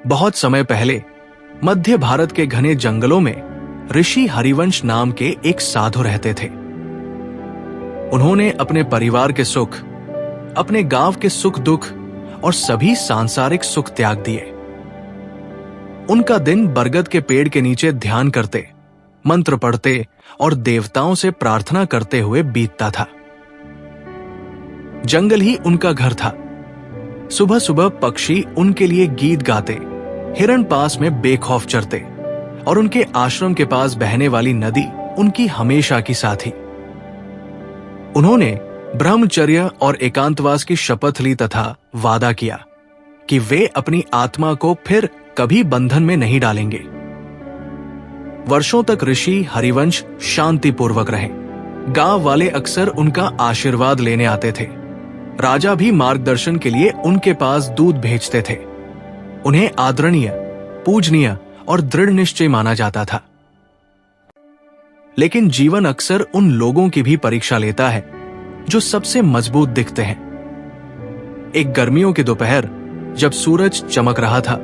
बहुत समय पहले मध्य भारत के घने जंगलों में ऋषि हरिवंश नाम के एक साधु रहते थे। उन्होंने अपने परिवार के सुख, अपने गांव के सुख दुख और सभी सांसारिक सुख त्याग दिए। उनका दिन बरगद के पेड़ के नीचे ध्यान करते, मंत्र पढ़ते और देवताओं से प्रार्थना करते हुए बीतता था। जंगल ही उनका घर था। सुबह सुबह पक्षी उनके लिए गीत गाते, हिरण पास में बेखौफ चरते और उनके आश्रम के पास बहने वाली नदी उनकी हमेशा की साथी। उन्होंने ब्रह्मचर्य और एकांतवास की शपथ ली तथा वादा किया कि वे अपनी आत्मा को फिर कभी बंधन में नहीं डालेंगे। वर्षों तक ऋषि हरिवंश शांतिपूर्वक रहे। गांव वाले अक्सर उनका आशीर्वाद लेने आते थे। राजा भी मार्गदर्शन के लिए उनके पास दूत भेजते थे। उन्हें आदरणीय, पूजनीय और दृढ़ निश्चय माना जाता था। लेकिन जीवन अक्सर उन लोगों की भी परीक्षा लेता है जो सबसे मजबूत दिखते हैं। एक गर्मियों की दोपहर जब सूरज चमक रहा था,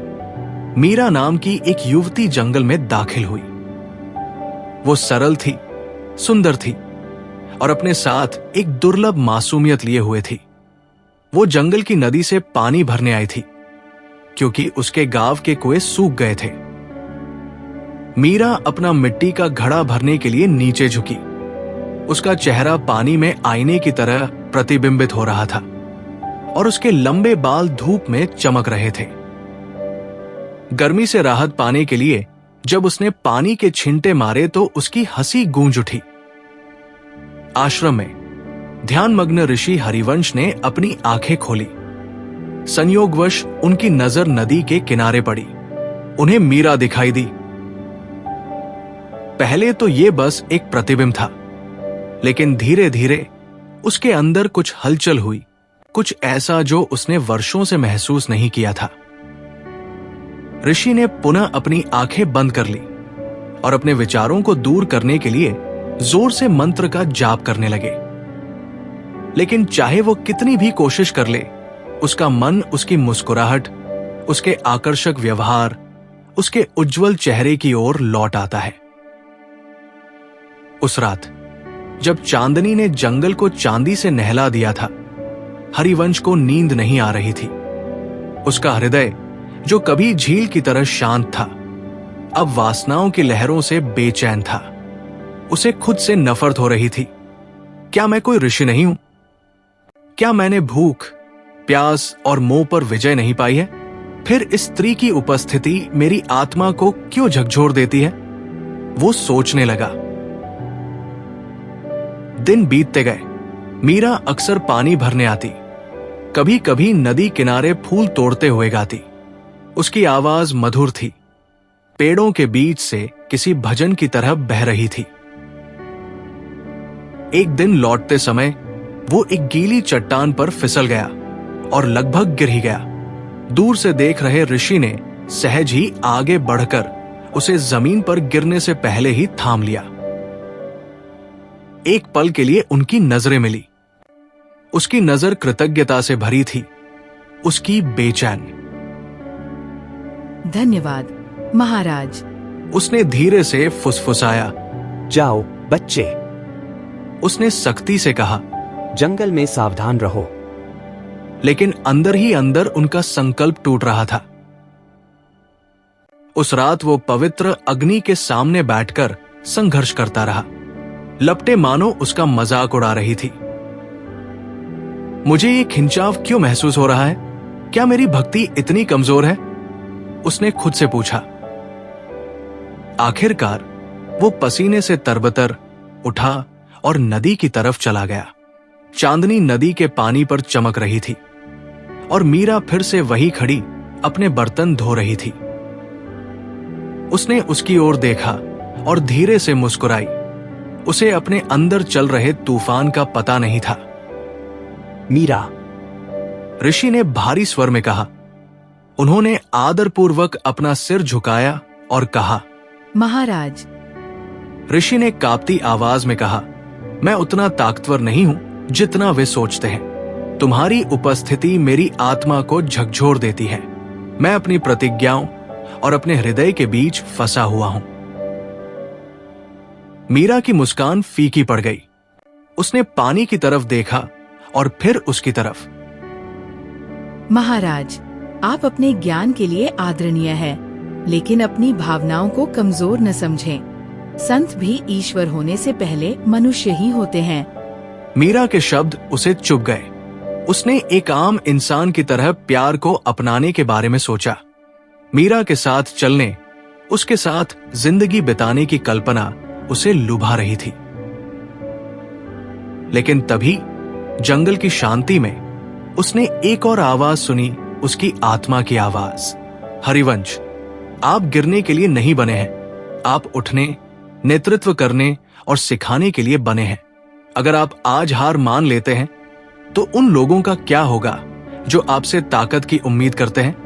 मीरा नाम की एक युवती जंगल में दाखिल हुई। वो सरल थी, सुंदर थी और अपने साथ एक दुर्लभ मासूमियत लिए हुए थी। वो जंगल की नदी से पानी भरने आई थी क्योंकि उसके गांव के कुएं सूख गए थे। मीरा अपना मिट्टी का घड़ा भरने के लिए नीचे झुकी। उसका चेहरा पानी में आईने की तरह प्रतिबिंबित हो रहा था और उसके लंबे बाल धूप में चमक रहे थे। गर्मी से राहत पाने के लिए जब उसने पानी के छिंटे मारे तो उसकी हंसी गूंज उठी। आश्रम में ध्यानमग्न ऋषि हरिवंश ने अपनी आंखें खोली। संयोगवश उनकी नजर नदी के किनारे पड़ी। उन्हें मीरा दिखाई दी। पहले तो ये बस एक प्रतिबिंब था, लेकिन धीरे धीरे उसके अंदर कुछ हलचल हुई, कुछ ऐसा जो उसने वर्षों से महसूस नहीं किया था। ऋषि ने पुनः अपनी आंखें बंद कर ली और अपने विचारों को दूर करने के लिए जोर से मंत्र का जाप करने लगे। लेकिन चाहे वो कितनी भी कोशिश कर ले, उसका मन उसकी मुस्कुराहट, उसके आकर्षक व्यवहार, उसके उज्जवल चेहरे की ओर लौट आता है। उस रात जब चांदनी ने जंगल को चांदी से नहला दिया था, हरिवंश को नींद नहीं आ रही थी। उसका हृदय जो कभी झील की तरह शांत था, अब वासनाओं की लहरों से बेचैन था। उसे खुद से नफरत हो रही थी। क्या मैं कोई ऋषि नहीं हूं? क्या मैंने भूख, प्यास और मोह पर विजय नहीं पाई है? फिर इस स्त्री की उपस्थिति मेरी आत्मा को क्यों झकझोर देती है? वो सोचने लगा। दिन बीतते गए। मीरा अक्सर पानी भरने आती, कभी कभी नदी किनारे फूल तोड़ते हुए गाती। उसकी आवाज मधुर थी, पेड़ों के बीच से किसी भजन की तरह बह रही थी। एक दिन लौटते समय वो एक गीली चट्टान पर फिसल गया और लगभग गिर ही गया। दूर से देख रहे ऋषि ने सहज ही आगे बढ़कर उसे जमीन पर गिरने से पहले ही थाम लिया। एक पल के लिए उनकी नजरें मिली। उसकी नजर कृतज्ञता से भरी थी, उसकी बेचैन। धन्यवाद महाराज, उसने धीरे से फुसफुसाया। जाओ बच्चे, उसने सख्ती से कहा। जंगल में सावधान रहो। लेकिन अंदर ही अंदर उनका संकल्प टूट रहा था। उस रात वो पवित्र अग्नि के सामने बैठकर संघर्ष करता रहा। लपटें मानो उसका मजाक उड़ा रही थी। मुझे ये खिंचाव क्यों महसूस हो रहा है? क्या मेरी भक्ति इतनी कमजोर है? उसने खुद से पूछा। आखिरकार वो पसीने से तरबतर उठा और नदी की तरफ चला गया। चांदनी नदी के पानी पर चमक रही थी और मीरा फिर से वही खड़ी अपने बर्तन धो रही थी। उसने उसकी ओर देखा और धीरे से मुस्कुराई। उसे अपने अंदर चल रहे तूफान का पता नहीं था। मीरा, ऋषि ने भारी स्वर में कहा। उन्होंने आदरपूर्वक अपना सिर झुकाया और कहा, महाराज। ऋषि ने कांपती आवाज में कहा, मैं उतना ताकतवर नहीं हूं जितना वे सोचते हैं। तुम्हारी उपस्थिति मेरी आत्मा को झकझोर देती है। मैं अपनी प्रतिज्ञाओं और अपने हृदय के बीच फंसा हुआ हूं। मीरा की मुस्कान फीकी पड़ गई। उसने पानी की तरफ देखा और फिर उसकी तरफ। महाराज, आप अपने ज्ञान के लिए आदरणीय हैं, लेकिन अपनी भावनाओं को कमजोर न समझें। संत भी ईश्वर होने से पहले मनुष्य ही होते हैं। मीरा के शब्द उसे चुभ गए। उसने एक आम इंसान की तरह प्यार को अपनाने के बारे में सोचा। मीरा के साथ चलने, उसके साथ जिंदगी बिताने की कल्पना उसे लुभा रही थी। लेकिन तभी जंगल की शांति में उसने एक और आवाज सुनी, उसकी आत्मा की आवाज। हरिवंश, आप गिरने के लिए नहीं बने हैं, आप उठने, नेतृत्व करने और सिखाने के लिए बने हैं। अगर आप आज हार मान लेते हैं तो उन लोगों का क्या होगा जो आपसे ताकत की उम्मीद करते हैं?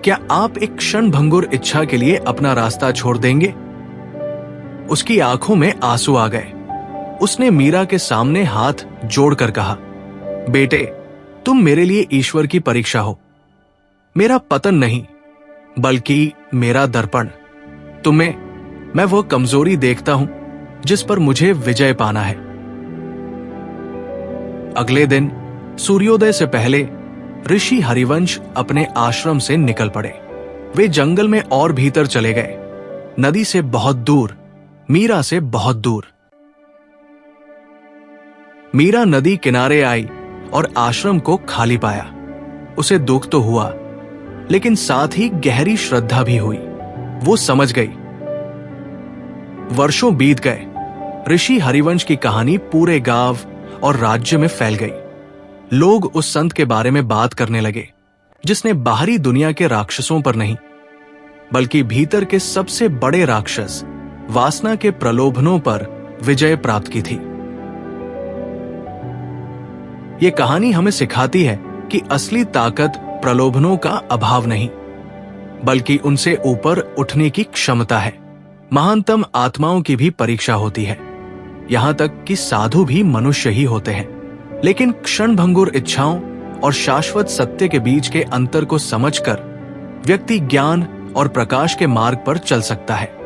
क्या आप एक क्षण भंगुर इच्छा के लिए अपना रास्ता छोड़ देंगे? उसकी आंखों में आंसू आ गए। उसने मीरा के सामने हाथ जोड़कर कहा, बेटे, तुम मेरे लिए ईश्वर की परीक्षा हो, मेरा पतन नहीं बल्कि मेरा दर्पण। तुम्हें मैं वो कमजोरी देखता हूं जिस पर मुझे विजय पाना है। अगले दिन सूर्योदय से पहले ऋषि हरिवंश अपने आश्रम से निकल पड़े। वे जंगल में और भीतर चले गए, नदी से बहुत दूर, मीरा से बहुत दूर। मीरा नदी किनारे आई और आश्रम को खाली पाया। उसे दुख तो हुआ, लेकिन साथ ही गहरी श्रद्धा भी हुई। वो समझ गई। वर्षों बीत गए। ऋषि हरिवंश की कहानी पूरे गांव और राज्य में फैल गई। लोग उस संत के बारे में बात करने लगे जिसने बाहरी दुनिया के राक्षसों पर नहीं बल्कि भीतर के सबसे बड़े राक्षस वासना के प्रलोभनों पर विजय प्राप्त की थी। यह कहानी हमें सिखाती है कि असली ताकत प्रलोभनों का अभाव नहीं बल्कि उनसे ऊपर उठने की क्षमता है। महानतम आत्माओं की भी परीक्षा होती है, यहां तक कि साधु भी मनुष्य ही होते हैं। लेकिन क्षणभंगुर इच्छाओं और शाश्वत सत्य के बीच के अंतर को समझकर व्यक्ति ज्ञान और प्रकाश के मार्ग पर चल सकता है।